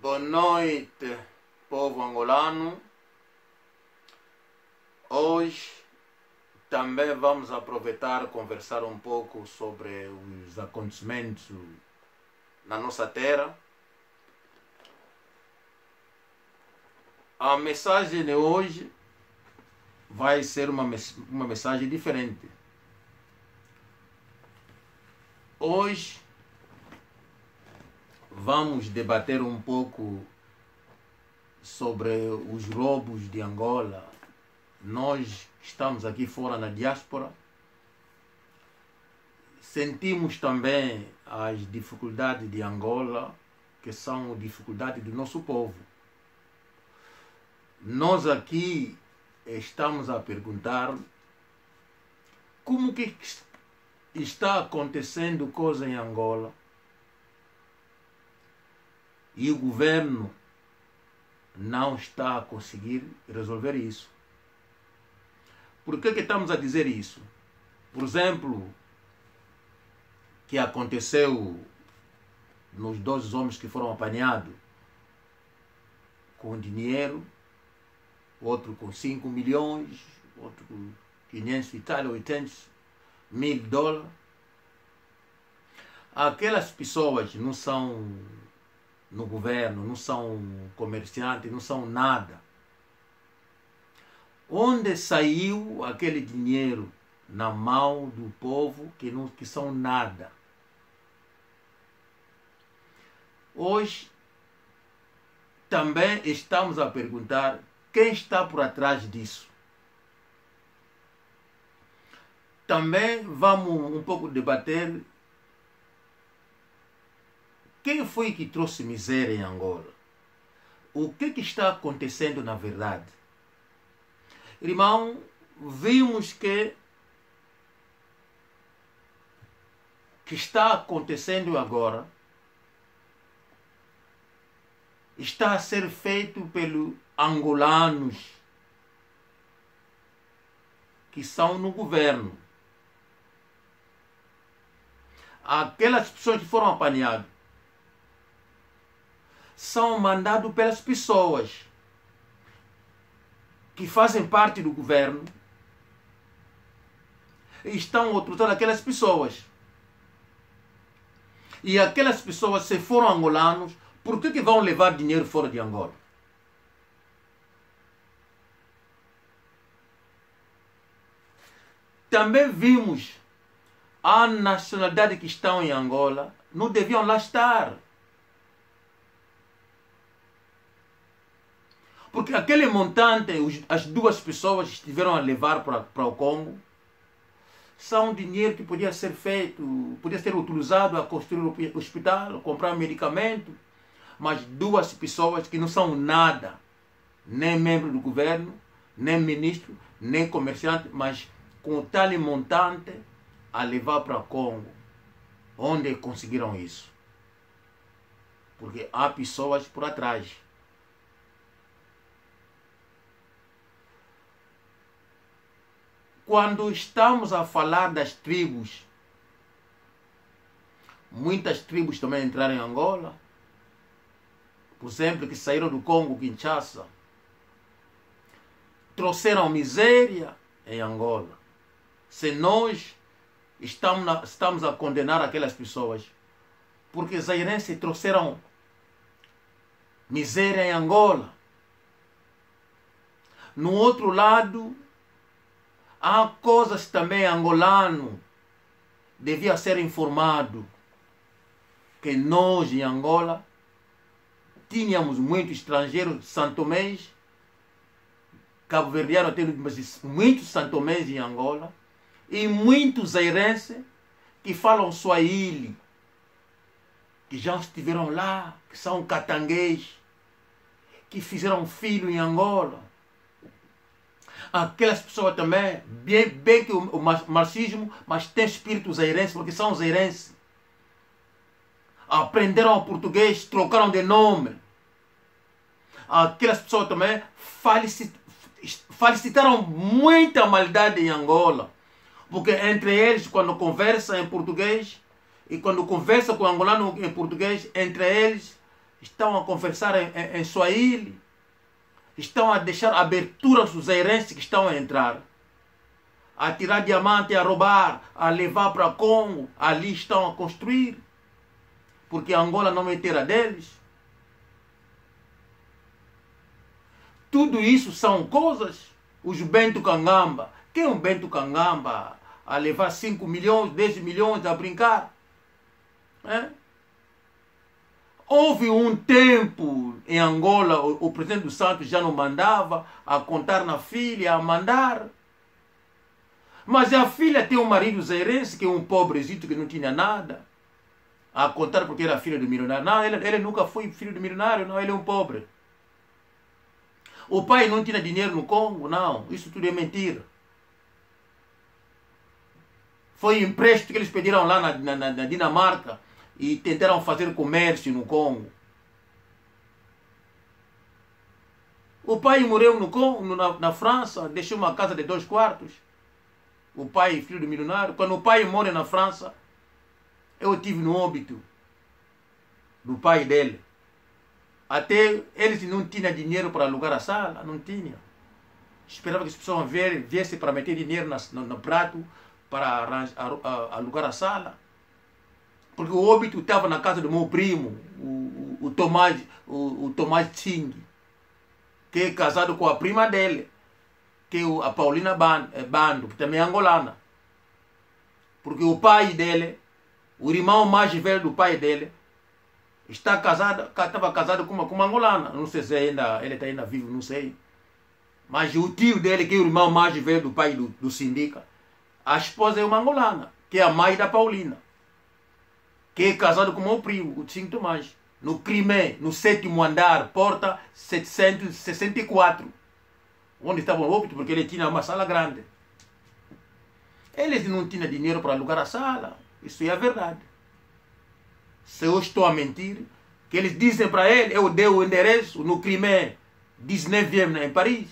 Boa noite, povo angolano. Hoje também vamos aproveitar e conversar um pouco sobre os acontecimentos na nossa terra. A mensagem de hoje vai ser uma mensagem diferente. Hoje vamos debater um pouco sobre os roubos de Angola. Nós estamos aqui fora na diáspora, sentimos também as dificuldades de Angola, que são dificuldades do nosso povo. Nós aqui estamos a perguntar como que está acontecendo coisa em Angola e o governo não está a conseguir resolver isso. Por que estamos a dizer isso? Por exemplo, que aconteceu nos 2 homens que foram apanhados com dinheiro, outro com 5 milhões, outro com 500 e tal, 800 mil dólares. Aquelas pessoas não são no governo, não são comerciantes, não são nada. Onde saiu aquele dinheiro na mão do povo que são nada? Hoje também estamos a perguntar quem está por trás disso. Também vamos um pouco debater quem foi que trouxe miséria em Angola. O que está acontecendo na verdade? Irmão, vimos que está acontecendo agora está a ser feito pelos angolanos que são no governo. Aquelas pessoas que foram apanhadas são mandados pelas pessoas que fazem parte do governo e estão recrutando aquelas pessoas. E aquelas pessoas, se foram angolanos, por que vão levar dinheiro fora de Angola? Também vimos a nacionalidade que estão em Angola, não deviam lá estar. Porque aquele montante, as 2 pessoas estiveram a levar para o Congo, são dinheiro que podia ser feito, podia ser utilizado a construir o hospital, comprar medicamento, mas 2 pessoas que não são nada, nem membro do governo, nem ministro, nem comerciante, mas com tal montante a levar para o Congo. Onde conseguiram isso? Porque há pessoas por atrás. Quando estamos a falar das tribos, muitas tribos também entraram em Angola, por exemplo, que saíram do Congo, Kinshasa, trouxeram miséria em Angola. Se nós estamos a condenar aquelas pessoas, porque os zairenses trouxeram miséria em Angola. No outro lado, há coisas também angolano devia ser informado que nós em Angola tínhamos muitos estrangeiros santomés, cabo-verdianos, temos muitos santomés em Angola e muitos zairenses que falam Swahili, que já estiveram lá, que são catanguês, que fizeram filho em Angola. Aquelas pessoas também, bem que o marxismo, mas tem espírito zairense, porque são zairenses. Aprenderam português, trocaram de nome. Aquelas pessoas também felicitaram muita maldade em Angola. Porque entre eles, quando conversam em português, e quando conversam com o angolano em português, entre eles estão a conversar em Swahili, estão a deixar abertura aos zairenses que estão a entrar, a tirar diamante, a roubar, a levar para Congo, ali estão a construir, porque Angola não é terra deles. Tudo isso são coisas, os Bento Kangamba. Quem é um Bento Kangamba a levar 5 milhões, 10 milhões a brincar? Houve um tempo em Angola, o presidente dos Santos já não mandava a contar na filha, a mandar. Mas a filha tem um marido zairense, que é um pobrezito que não tinha nada, a contar porque era filho do milionário. Não, ele nunca foi filho do milionário, não, ele é um pobre. O pai não tinha dinheiro no Congo, não, isso tudo é mentira. Foi empréstimo que eles pediram lá na Dinamarca e tentaram fazer comércio no Congo. O pai morreu no Congo, na França, deixou uma casa de 2 quartos. O pai, filho do milionário. Quando o pai morre na França, eu tive no óbito do pai dele. Até eles não tinham dinheiro para alugar a sala, não tinha. Esperava que as pessoas viessem para meter dinheiro no prato para alugar a sala. Porque o óbito estava na casa do meu primo, o Tomás Tsing, que é casado com a prima dele, que é a Paulina Bando, que também é angolana. Porque o pai dele, o irmão mais velho do pai dele, estava casado com uma angolana. Não sei se ele está ainda vivo, não sei. Mas o tio dele, que é o irmão mais velho do pai do Sindica, a esposa é uma angolana, que é a mãe da Paulina, que é casado com o meu primo, o Tsing Tomás, no Crimé, no 7º andar, porta 764, onde estava o óbito, porque ele tinha uma sala grande. Eles não tinham dinheiro para alugar a sala, isso é a verdade. Se eu estou a mentir, que eles dizem para ele, eu dei o endereço no Crimé, 19º em Paris,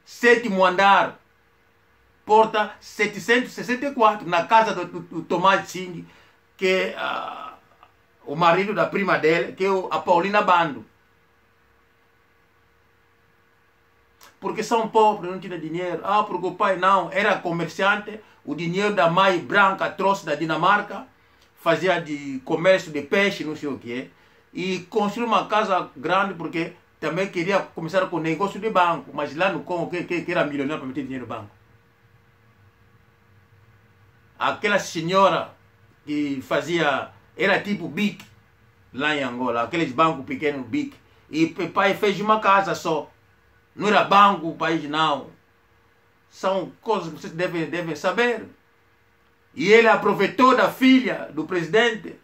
7º andar, porta 764, na casa do Tomás Tsing, que é o marido da prima dele, que é a Paulina Bando. Porque são pobres, não tinham dinheiro. Porque o pai não, era comerciante, o dinheiro da mãe branca trouxe da Dinamarca, fazia de comércio de peixe, não sei o que, e construiu uma casa grande porque também queria começar com negócio de banco, mas lá no Congo, que era milionário para meter dinheiro no banco. Aquela senhora que fazia, era tipo BIC, lá em Angola, aqueles bancos pequenos BIC, e o pai fez uma casa só, não era banco o país não. São coisas que vocês devem saber. E ele aproveitou da filha do presidente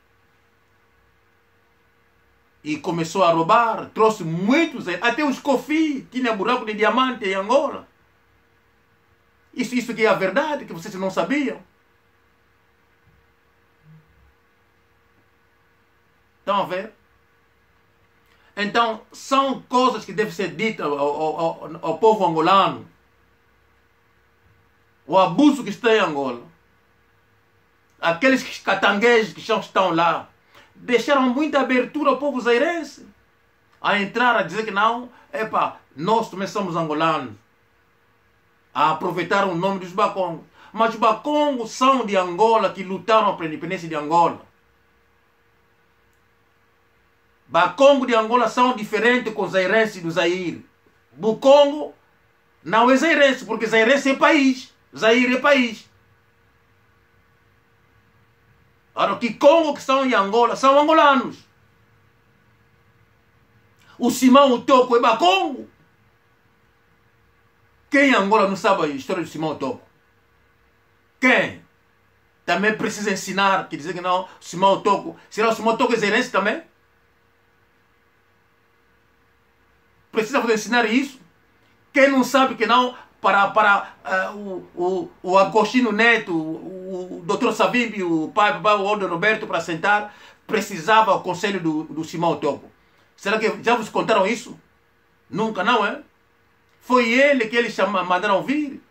e começou a roubar, trouxe muitos, até os Kofi, tinha buraco de diamante em Angola. Isso que é a verdade, que vocês não sabiam. Estão a ver? Então, são coisas que devem ser ditas ao povo angolano. O abuso que está em Angola. Aqueles catanguejos que estão lá deixaram muita abertura ao povo zairense a entrar, a dizer que não, nós também somos angolanos, a aproveitar o nome dos Bakongos. Mas os Bakongos são de Angola, que lutaram para a independência de Angola. Bakongo de Angola são diferentes com os zairenses do Zaire. Bukongo não é zairense, porque zairense é país, Zaire é país. Agora, que Congo que são em Angola são angolanos. O Simão Otoko é Bakongo. Quem em Angola não sabe a história do Simão Otoko? Quem? Também precisa ensinar, quer dizer que não, Simão Otoko. Será o Simão Otoko é zairense também? Precisa ensinar isso? Quem não sabe que não, para o Agostinho Neto, o Dr. Savimbi, o pai, o Aldo Roberto, para sentar, precisava o conselho do Simão Otoko. Será que já vos contaram isso? Nunca, não é? Foi ele que eles mandaram vir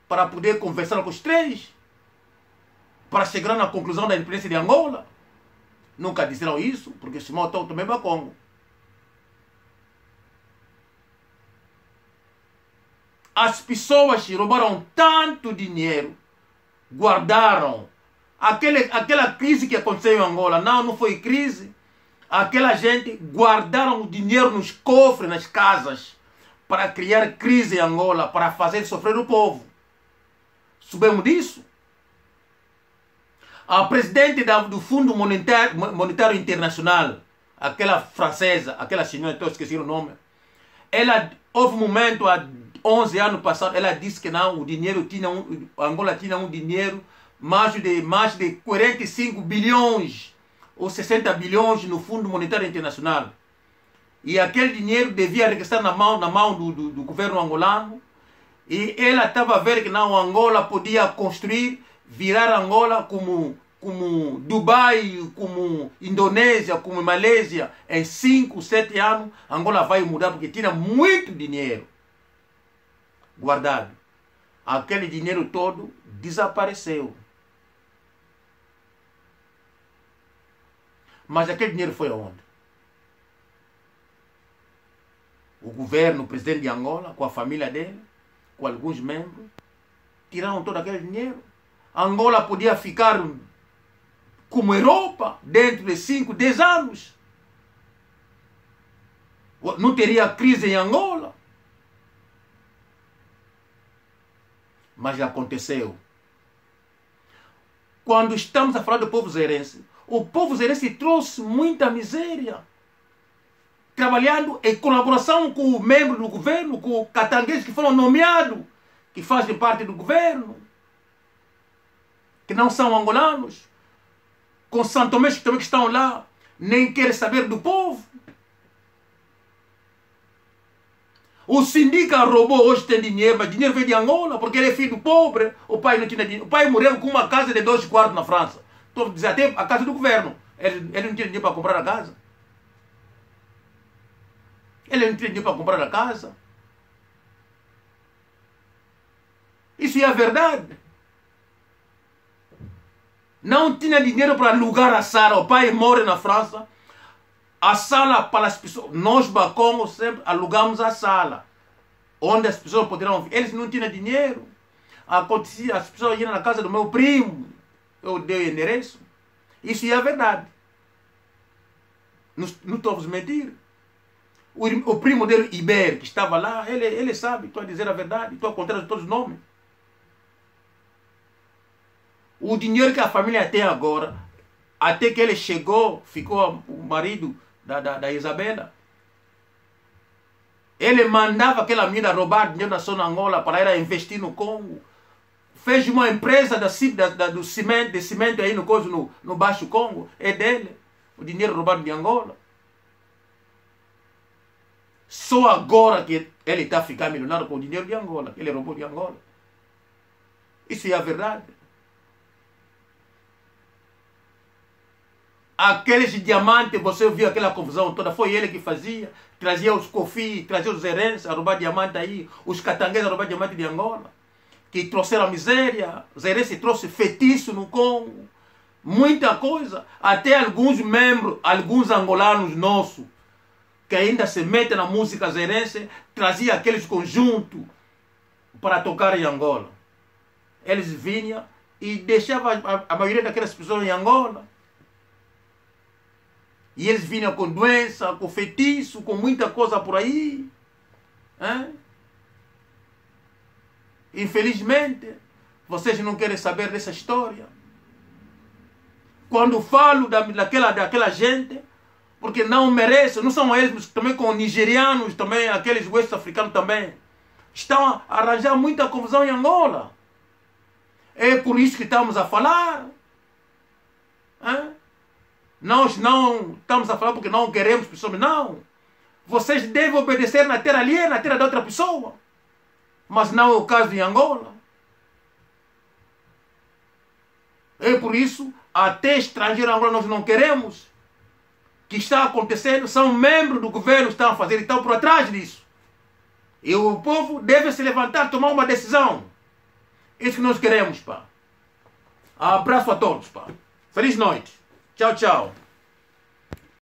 para poder conversar com os três, para chegar na conclusão da independência de Angola. Nunca disseram isso, porque Simão Otoko também é Bakongo. As pessoas roubaram tanto dinheiro, guardaram. Aquela crise que aconteceu em Angola, não foi crise. Aquela gente guardaram o dinheiro nos cofres, nas casas, para criar crise em Angola, para fazer sofrer o povo. Soubemos disso? A presidente do Fundo Monetário Internacional, aquela francesa, aquela senhora, eu esqueci o nome, houve um momento, há 11 anos passados, ela disse que não, o dinheiro Angola tinha um dinheiro mais de 45 bilhões ou 60 bilhões no Fundo Monetário Internacional. E aquele dinheiro devia regressar na mão do governo angolano. E ela estava a ver que não, Angola podia construir, virar Angola como Dubai, como Indonésia, como Malésia. Em 5, 7 anos, Angola vai mudar porque tinha muito dinheiro guardado. Aquele dinheiro todo desapareceu. Mas aquele dinheiro foi aonde? O governo, o presidente de Angola, com a família dele, com alguns membros, tiraram todo aquele dinheiro. Angola podia ficar como Europa dentro de 5, 10 anos. Não teria crise em Angola. Mas já aconteceu. Quando estamos a falar do povo zerense, o povo zerense trouxe muita miséria. Trabalhando em colaboração com o membro do governo, com os catangueses que foram nomeados, que fazem parte do governo, que não são angolanos, com santomenses também que estão lá, nem querem saber do povo. O sindicato roubou, hoje tem dinheiro, mas dinheiro veio de Angola, porque ele é filho pobre, o pai não tinha dinheiro. O pai morreu com uma casa de 2 quartos na França. Estou dizendo, até a casa do governo. Ele não tinha dinheiro para comprar a casa. Ele não tinha dinheiro para comprar a casa. Isso é a verdade. Não tinha dinheiro para alugar a sala. O pai mora na França. A sala para as pessoas. Nós, Bacongos, sempre alugamos a sala. Onde as pessoas poderiam vir. Eles não tinham dinheiro. Acontecia, as pessoas iam na casa do meu primo. Eu dei o endereço. Isso é a verdade. Não estou a vos mentir. O primo dele, Iber, que estava lá, ele sabe, estou a dizer a verdade, estou a contar todos os nomes. O dinheiro que a família tem agora, até que ele chegou, ficou o marido da Isabela, ele mandava aquela menina roubar dinheiro da zona Angola para ela investir no Congo. Fez uma empresa do cimento aí no Baixo Congo, é dele, o dinheiro roubado de Angola. Só agora que ele está ficando milionário com o dinheiro de Angola, que ele roubou de Angola. Isso é a verdade. Aqueles diamantes, você viu aquela confusão toda, foi ele que fazia, trazia os cofis, trazia os zerenses a roubar diamante aí, os catangueses a roubar diamante de Angola, que trouxeram a miséria, os zerenses trouxe feitiço no Congo, muita coisa, até alguns membros, alguns angolanos nossos, que ainda se metem na música zerense, trazia aqueles conjuntos para tocar em Angola. Eles vinham e deixavam a maioria daquelas pessoas em Angola. E eles vinham com doença, com feitiço, com muita coisa por aí. Infelizmente, vocês não querem saber dessa história. Quando falo daquela gente, porque não merecem, não são eles, mas também com nigerianos, também aqueles west-africanos também, estão a arranjar muita confusão em Angola. É por isso que estamos a falar. Nós não estamos a falar porque não queremos pessoas, não. Vocês devem obedecer na terra alheia, na terra da outra pessoa. Mas não é o caso de Angola. É por isso, até estrangeiro Angola nós não queremos. Que está acontecendo, são membros do governo que estão a fazer e estão por trás disso. E o povo deve se levantar, tomar uma decisão. Isso que nós queremos, pá. Abraço a todos, pá. Feliz noite. Tchau, tchau.